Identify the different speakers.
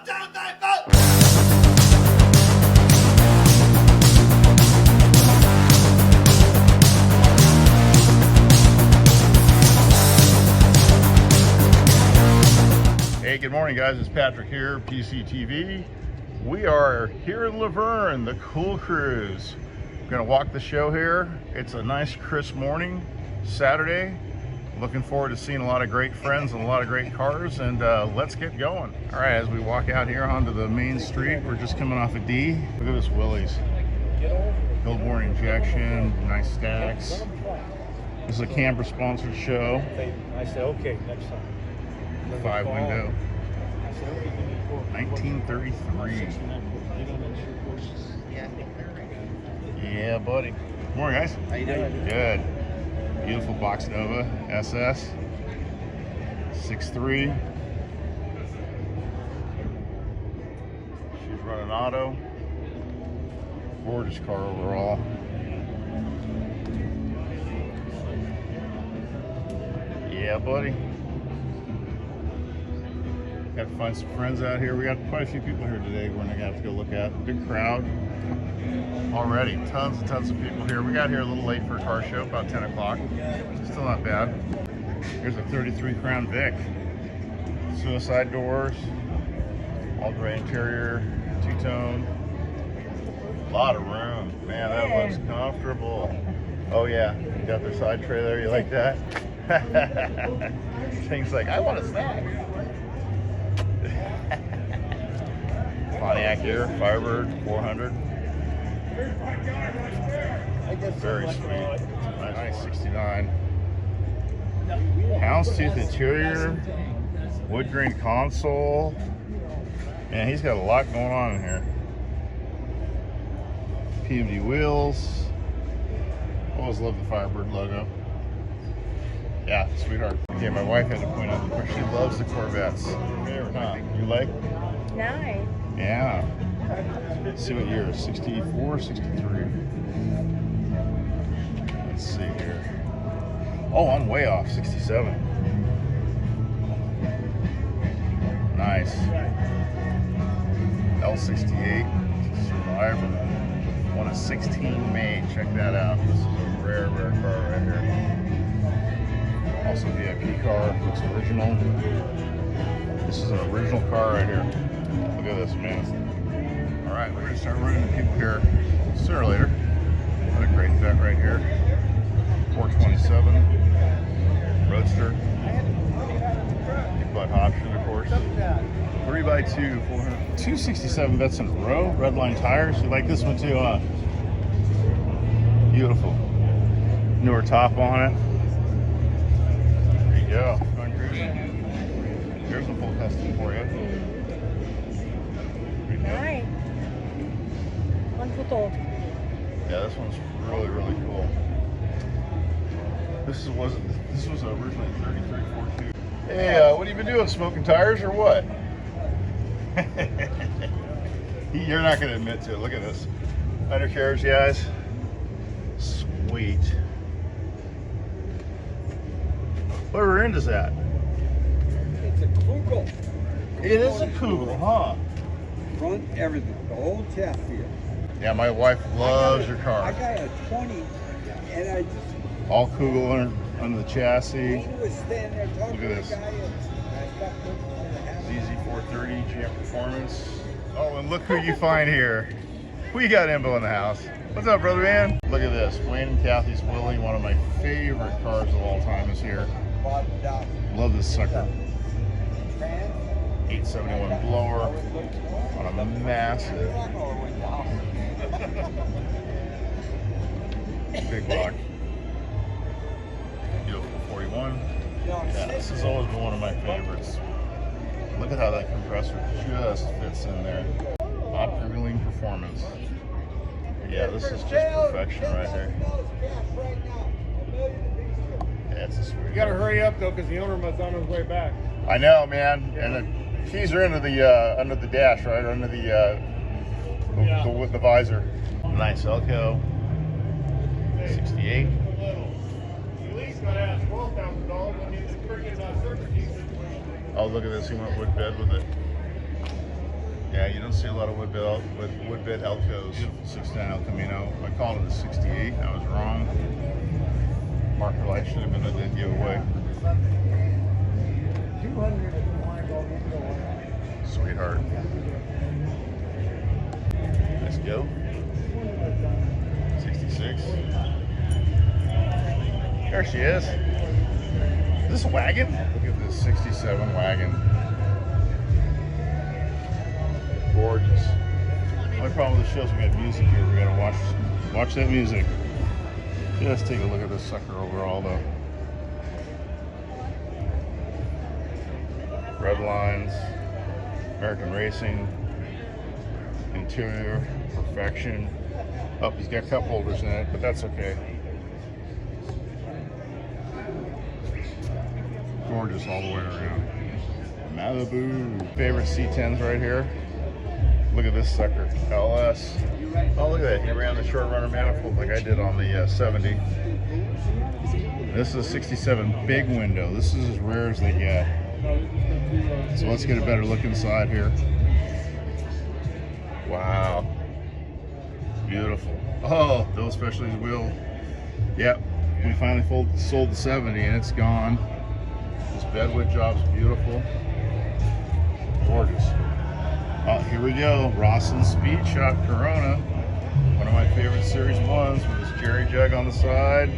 Speaker 1: Hey, good morning guys, it's Patrick here, PCTV. We are here in Laverne, the Cool Cruise. We're gonna walk the show here. It's a nice crisp morning, Saturday. Looking forward to seeing a lot of great friends and a lot of great cars, and let's get going. All right, as we walk out here onto the main street, we're just coming off of D. Look at this Willys. Billboard injection, nice stacks. This is a camper sponsored show.
Speaker 2: I said, okay, next time.
Speaker 1: 5 window. 1933. Yeah, buddy. Good morning, guys.
Speaker 2: How you doing?
Speaker 1: Good. Beautiful box Nova SS. 6.3. She's running auto. Gorgeous car overall. Yeah, buddy. Got to find some friends out here. We got quite a few people here today we're gonna have to go look at. Big crowd already. Tons and tons of people here. We got here a little late for a car show, about 10 o'clock. Still not bad. Here's a 33 Crown Vic. Suicide doors. All gray interior. Two-tone. A lot of room. Man, that looks comfortable. Oh yeah, you got their side trailer. You like that? Things like, I want a snack. Pontiac here, Firebird 400. Very sweet. Nice 69. Houndstooth interior, wood grain console. Man, he's got a lot going on in here. PMD wheels. Always love the Firebird logo. Yeah, sweetheart. Okay, my wife had to point out that she loves the Corvettes. You like?
Speaker 3: Nice.
Speaker 1: Yeah. Let's see what year. 64, 63. Let's see here. Oh, I'm way off. 67. Nice. L68 Survivor. One of 16 made. Check that out. This is a rare, rare car right here. Also VIP car. Looks original. This is an original car right here. Look at this, man. All right, we're gonna start running the people here sooner or later. What a great vet right here. 427 Roadster. Big butt option, of course. 3x2, 400. 267 vets in a row. Redline tires. You like this one too, huh? Beautiful. Newer top on it. There you go. Here's a full custom for you.
Speaker 3: Alright. 1 foot old.
Speaker 1: Yeah, this one's really, really cool. This was originally 3342. Hey, what have you been doing? Smoking tires or what? You're not going to admit to it. Look at this. Undercarriage, guys. Sweet. What rear end is that?
Speaker 2: It's a Kugel.
Speaker 1: It is a Kugel, huh?
Speaker 2: Front everything, the whole tap here.
Speaker 1: Yeah, my wife loves your
Speaker 2: I
Speaker 1: car.
Speaker 2: got a 20, and I just.
Speaker 1: All Kugel under the chassis.
Speaker 2: He was standing there talking
Speaker 1: Look at
Speaker 2: to
Speaker 1: this.
Speaker 2: the guy, and I stopped looking at the house.
Speaker 1: ZZ430 GM Performance. Oh, and look who you find here. We got Imbo in the house. What's up, brother man? Look at this. Wayne and Kathy's Willie, one of my favorite cars of all time is here. Love this sucker. 871 blower on a massive big block. Beautiful 41. Yeah, this has always been one of my favorites. Look at how that compressor just fits in there. Operating performance. Yeah, this is just perfection right there. Yeah, it's a sweet.
Speaker 4: You gotta hurry up though, because the owner must on his way back.
Speaker 1: I know, man. And the keys are under the dash, right? Or under the with the visor. Nice Elko. 68. Oh, look at this. He went wood bed with it. Yeah, you don't see a lot of wood bed Elcos. Beautiful 69 El Camino. I called it a 68. I was wrong. Marker light should have been a dead giveaway.
Speaker 2: 200 if you want to go into one.
Speaker 1: Sweetheart. Let's go. 66. There she is. Is this a wagon? Look at this 67 wagon. Gorgeous. Only problem with the show is we got music here. We gotta watch that music. Let's take a look at this sucker overall though. Red lines, American Racing, interior, perfection. Oh, he's got cup holders in it, but that's okay. Gorgeous all the way around. Malibu. Favorite C10s right here. Look at this sucker, LS. Oh, look at that. He ran the short runner manifold like I did on the 70. This is a 67 big window. This is as rare as they get. So let's get a better look inside here. Wow. Beautiful. Oh, those specialties wheel. Yep. We finally sold the 70 and it's gone. This bedwood job's beautiful. Gorgeous. Oh, here we go. Rawson Speed Shot Corona. One of my favorite Series 1s with this Jerry jug on the side.